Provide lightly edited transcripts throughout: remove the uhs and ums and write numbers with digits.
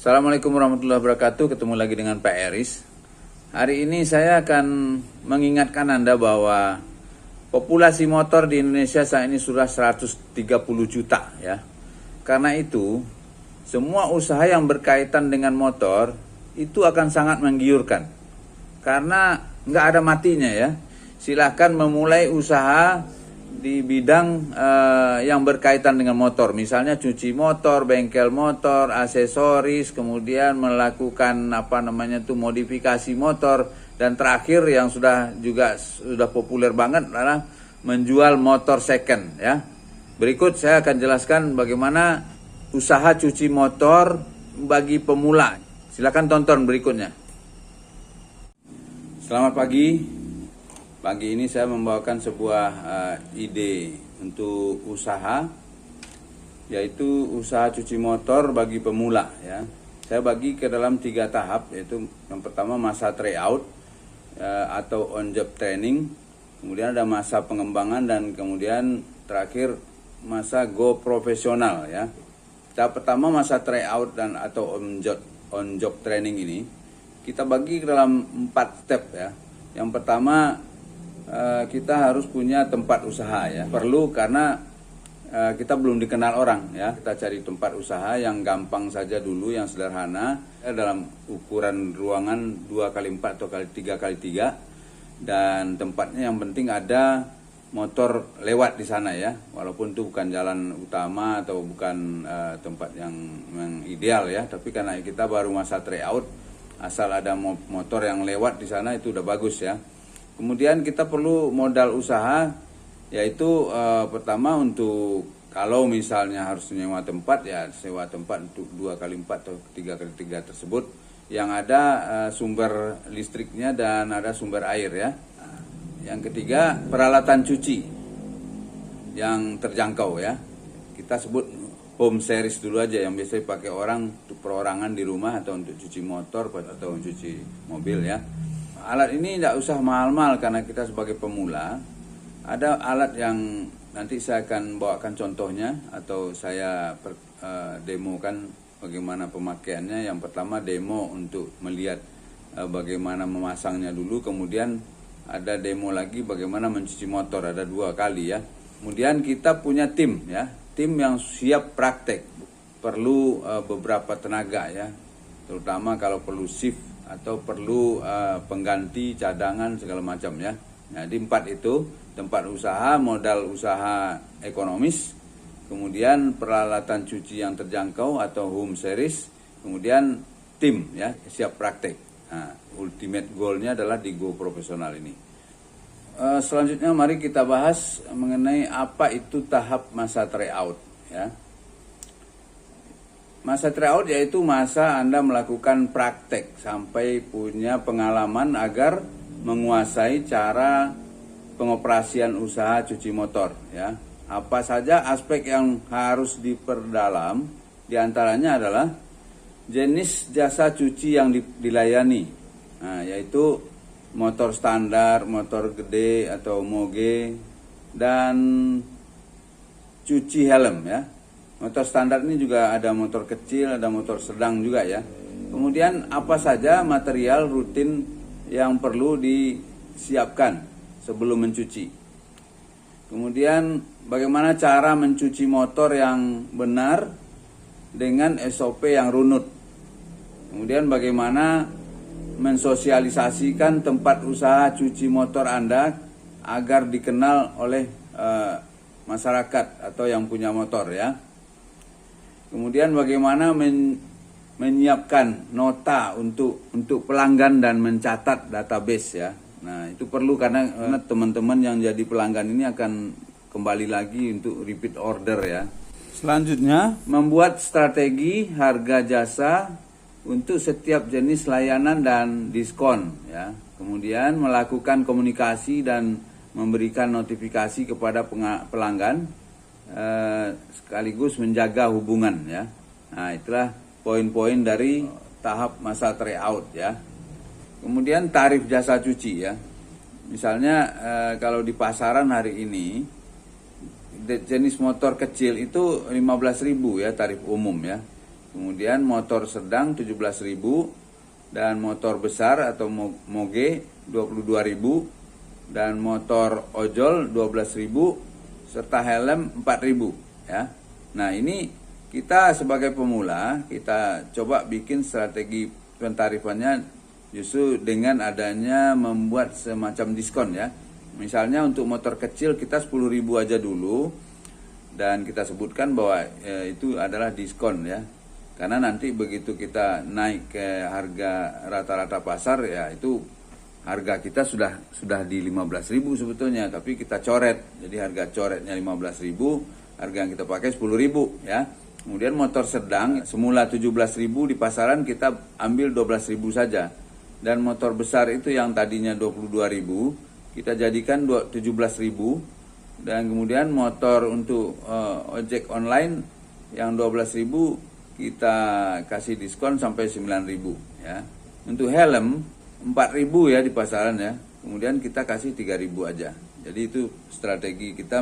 Assalamualaikum warahmatullahi wabarakatuh. Ketemu lagi dengan Pak Eris. Hari ini saya akan mengingatkan Anda bahwa populasi motor di Indonesia saat ini sudah 130 juta ya. Karena itu, semua usaha yang berkaitan dengan motor itu akan sangat menggiurkan. Karena nggak ada matinya ya. Silahkan memulai usaha di bidang yang berkaitan dengan motor, misalnya cuci motor, bengkel motor, aksesoris, kemudian melakukan modifikasi motor, dan terakhir yang sudah populer banget adalah menjual motor second ya. Berikut saya akan jelaskan bagaimana usaha cuci motor bagi pemula. Silakan tonton berikutnya. Selamat pagi. Pagi ini saya membawakan sebuah ide untuk usaha, yaitu usaha cuci motor bagi pemula ya. Saya bagi ke dalam 3 tahap, yaitu yang pertama masa tryout atau on job training, kemudian ada masa pengembangan, dan kemudian terakhir masa go profesional ya. Tahap pertama masa tryout dan atau on job training ini kita bagi ke dalam 4 step ya. Yang pertama, kita harus punya tempat usaha ya. Perlu, karena kita belum dikenal orang ya. Kita cari tempat usaha yang gampang saja dulu, yang sederhana dalam ukuran ruangan 2x4 atau 3x3, dan tempatnya yang penting ada motor lewat di sana ya. Walaupun itu bukan jalan utama atau bukan tempat yang ideal ya, tapi karena kita baru masa tryout, asal ada motor yang lewat di sana itu udah bagus ya. Kemudian kita perlu modal usaha, yaitu pertama untuk kalau misalnya harus menyewa tempat ya, sewa tempat untuk 2x4 atau 3x3 tersebut yang ada sumber listriknya dan ada sumber air ya. Yang ketiga, peralatan cuci yang terjangkau ya. Kita sebut home service dulu aja, yang biasa dipakai orang untuk perorangan di rumah atau untuk cuci motor atau cuci mobil ya. Alat ini tidak usah mahal-mahal karena kita sebagai pemula. Ada alat yang nanti saya akan bawakan contohnya atau saya demokan bagaimana pemakaiannya. Yang pertama demo untuk melihat bagaimana memasangnya dulu, kemudian ada demo lagi bagaimana mencuci motor, ada 2 kali ya. Kemudian kita punya tim ya, tim yang siap praktek. Perlu beberapa tenaga ya, terutama kalau perlu shift atau perlu pengganti cadangan segala macam ya. Nah, di 4 itu, tempat usaha, modal usaha ekonomis, kemudian peralatan cuci yang terjangkau atau home service, kemudian tim ya, siap praktek. Nah, ultimate goalnya adalah di go profesional ini. Selanjutnya mari kita bahas mengenai apa itu tahap masa tryout ya. Masa tryout yaitu masa Anda melakukan praktek sampai punya pengalaman agar menguasai cara pengoperasian usaha cuci motor ya. Apa saja aspek yang harus diperdalam, diantaranya adalah jenis jasa cuci yang dilayani, nah, yaitu motor standar, motor gede atau moge, dan cuci helm ya. Motor standar ini juga ada motor kecil, ada motor sedang juga ya. Kemudian apa saja material rutin yang perlu disiapkan sebelum mencuci. Kemudian bagaimana cara mencuci motor yang benar dengan SOP yang runut. Kemudian bagaimana mensosialisasikan tempat usaha cuci motor Anda agar dikenal oleh masyarakat atau yang punya motor ya. Kemudian bagaimana menyiapkan nota untuk pelanggan dan mencatat database ya. Nah, itu perlu karena teman-teman yang jadi pelanggan ini akan kembali lagi untuk repeat order ya. Selanjutnya, membuat strategi harga jasa untuk setiap jenis layanan dan diskon ya. Kemudian melakukan komunikasi dan memberikan notifikasi kepada pelanggan, sekaligus menjaga hubungan ya. Nah, itulah poin-poin dari tahap masa tryout ya. Kemudian tarif jasa cuci ya. Misalnya kalau di pasaran hari ini jenis motor kecil itu 15.000 ya tarif umum ya. kemudian motor sedang 17.000, dan motor besar atau moge 22.000, dan motor ojol 12.000, serta helm 4.000 ya. Nah, ini kita sebagai pemula kita coba bikin strategi pentarifannya justru dengan adanya membuat semacam diskon ya. Misalnya untuk motor kecil kita 10.000 aja dulu, dan kita sebutkan bahwa itu adalah diskon ya. Karena nanti begitu kita naik ke harga rata-rata pasar ya, itu harga kita sudah di 15.000 sebetulnya, tapi kita coret. Jadi harga coretnya 15.000, harga yang kita pakai 10.000 ya. Kemudian motor sedang semula 17.000 di pasaran kita ambil 12.000 saja. Dan motor besar itu yang tadinya 22.000 kita jadikan 17.000, dan kemudian motor untuk ojek online yang 12.000 kita kasih diskon sampai 9.000 ya. Untuk helm 4.000 ya di pasaran ya. Kemudian kita kasih 3.000 aja. Jadi itu strategi kita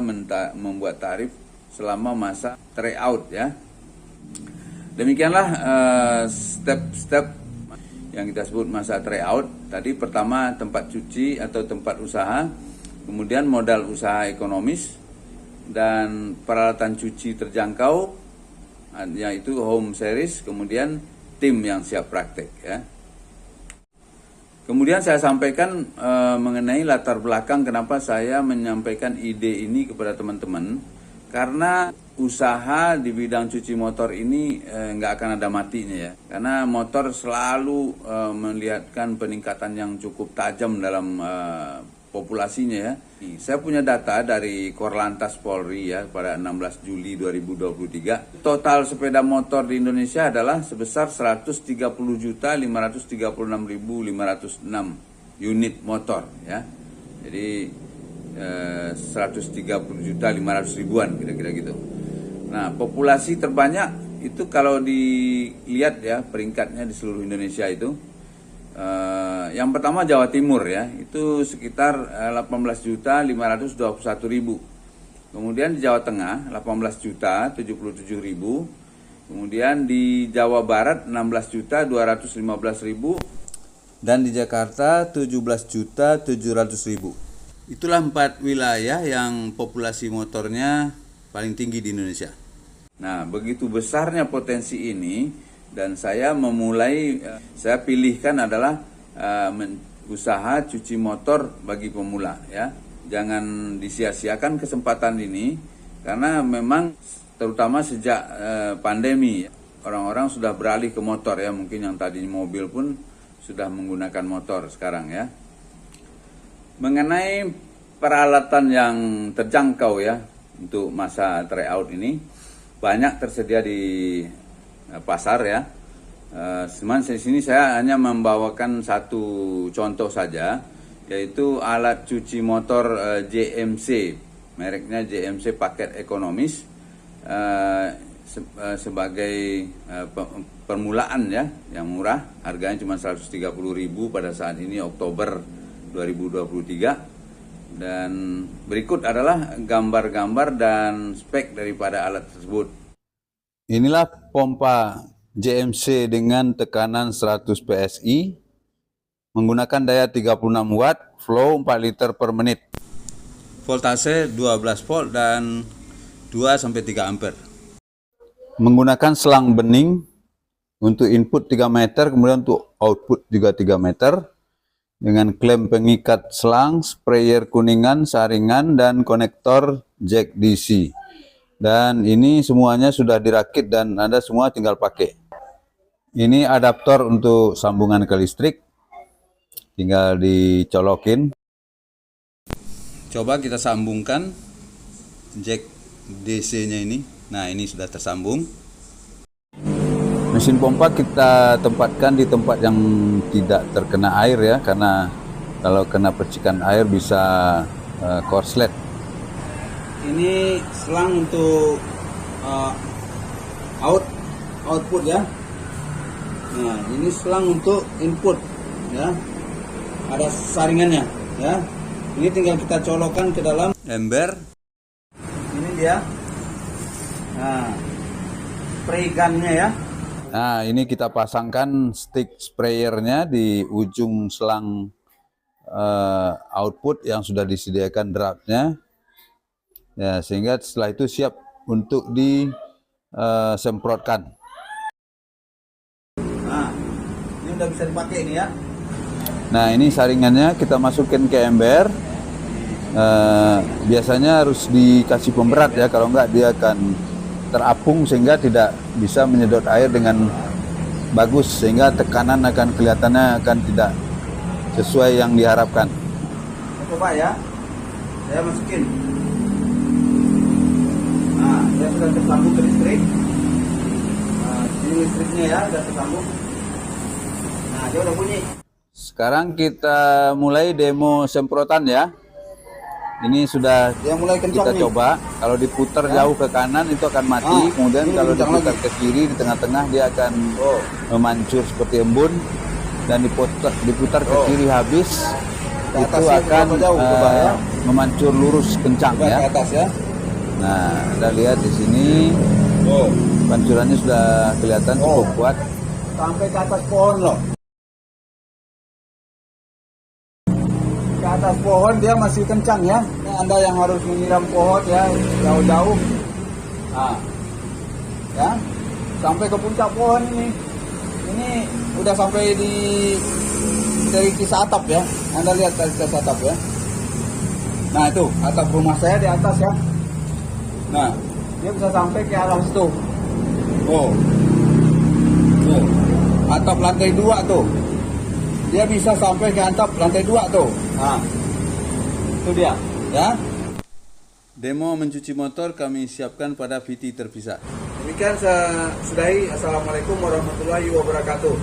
membuat tarif selama masa tryout ya. Demikianlah step-step yang kita sebut masa tryout. Tadi pertama tempat cuci atau tempat usaha, kemudian modal usaha ekonomis, dan peralatan cuci terjangkau, yaitu home service, kemudian tim yang siap praktek ya. Kemudian saya sampaikan mengenai latar belakang kenapa saya menyampaikan ide ini kepada teman-teman, karena usaha di bidang cuci motor ini nggak akan ada matinya ya. Karena motor selalu melihatkan peningkatan yang cukup tajam dalam populasinya ya. Saya punya data dari Korlantas Polri ya pada 16 Juli 2023. Total sepeda motor di Indonesia adalah sebesar 130.536.506 unit motor ya. Jadi 130.500.000-an kira-kira gitu. Nah, populasi terbanyak itu kalau dilihat ya peringkatnya di seluruh Indonesia itu, yang pertama Jawa Timur ya, itu sekitar 18.521.000. Kemudian di Jawa Tengah 18.077.000. Kemudian di Jawa Barat 16.215.000, dan di Jakarta 17.700.000. Itulah 4 wilayah yang populasi motornya paling tinggi di Indonesia. Nah, begitu besarnya potensi ini, dan saya pilihkan adalah usaha cuci motor bagi pemula ya. Jangan disia-siakan kesempatan ini, karena memang terutama sejak pandemi orang-orang sudah beralih ke motor ya. Mungkin yang tadinya mobil pun sudah menggunakan motor sekarang ya. Mengenai peralatan yang terjangkau ya untuk masa tryout ini, banyak tersedia di pasar ya. Cuman di sini saya hanya membawakan satu contoh saja, yaitu alat cuci motor JMC, mereknya JMC paket ekonomis, sebagai permulaan ya, yang murah, harganya cuma 130.000 pada saat ini Oktober 2023. Dan berikut adalah gambar-gambar dan spek daripada alat tersebut. Inilah pompa JMC dengan tekanan 100 PSI, menggunakan daya 36 watt, flow 4 liter per menit. Voltase 12 volt dan 2-3 ampere. Menggunakan selang bening untuk input 3 meter, kemudian untuk output juga 3 meter. Dengan klem pengikat selang, sprayer kuningan, saringan, dan konektor jack DC. Dan ini semuanya sudah dirakit dan Anda semua tinggal pakai. Ini adaptor untuk sambungan ke listrik, tinggal dicolokin. Coba kita sambungkan jack DC-nya ini. Nah, ini sudah tersambung. Mesin pompa kita tempatkan di tempat yang tidak terkena air ya, karena kalau kena percikan air bisa korslet. Ini selang untuk output ya. Nah, ini selang untuk input ya. Ada saringannya ya. Ini tinggal kita colokkan ke dalam ember. Ini dia. Nah, spray gunnya ya. Nah, ini kita pasangkan stick sprayernya di ujung selang output yang sudah disediakan dropnya. Ya, sehingga setelah itu siap untuk disemprotkan. Nah, ini udah bisa dipakai ini ya. Nah, ini saringannya kita masukin ke ember. Biasanya harus dikasih pemberat ya, kalau enggak dia akan terapung sehingga tidak bisa menyedot air dengan bagus, sehingga tekanan akan kelihatannya akan tidak sesuai yang diharapkan. Coba ya, saya masukin. Nah, dia sudah tersambung ke listrik. Nah, ini listriknya ya, sudah tersambung. Nah, dia udah bunyi. Sekarang kita mulai demo semprotan ya. Ini sudah kita coba. Kalau diputar jauh ke kanan itu akan mati. Kemudian kalau diputar ke kiri di tengah-tengah dia akan memancur seperti embun. Dan diputar ke kiri habis itu akan memancur lurus kencang ya. Nah, Anda lihat di sini pancurannya sudah kelihatan cukup kuat. Sampai ke atas pohon loh. Ke atas pohon dia masih kencang ya. Ini Anda yang harus menyiram pohon ya jauh-jauh. Nah, ya sampai ke puncak pohon ini. Ini udah sampai dari kisah atap ya. Anda lihat dari kisah atap ya. Nah itu atap rumah saya di atas ya. Nah dia bisa sampai ke arah situ. Oh, atap lantai 2 tuh. Dia bisa sampai ke atap lantai 2 tuh. Nah, itu dia, ya. Demo mencuci motor kami siapkan pada VT terpisah. Demikian saya sudahi. Assalamualaikum warahmatullahi wabarakatuh.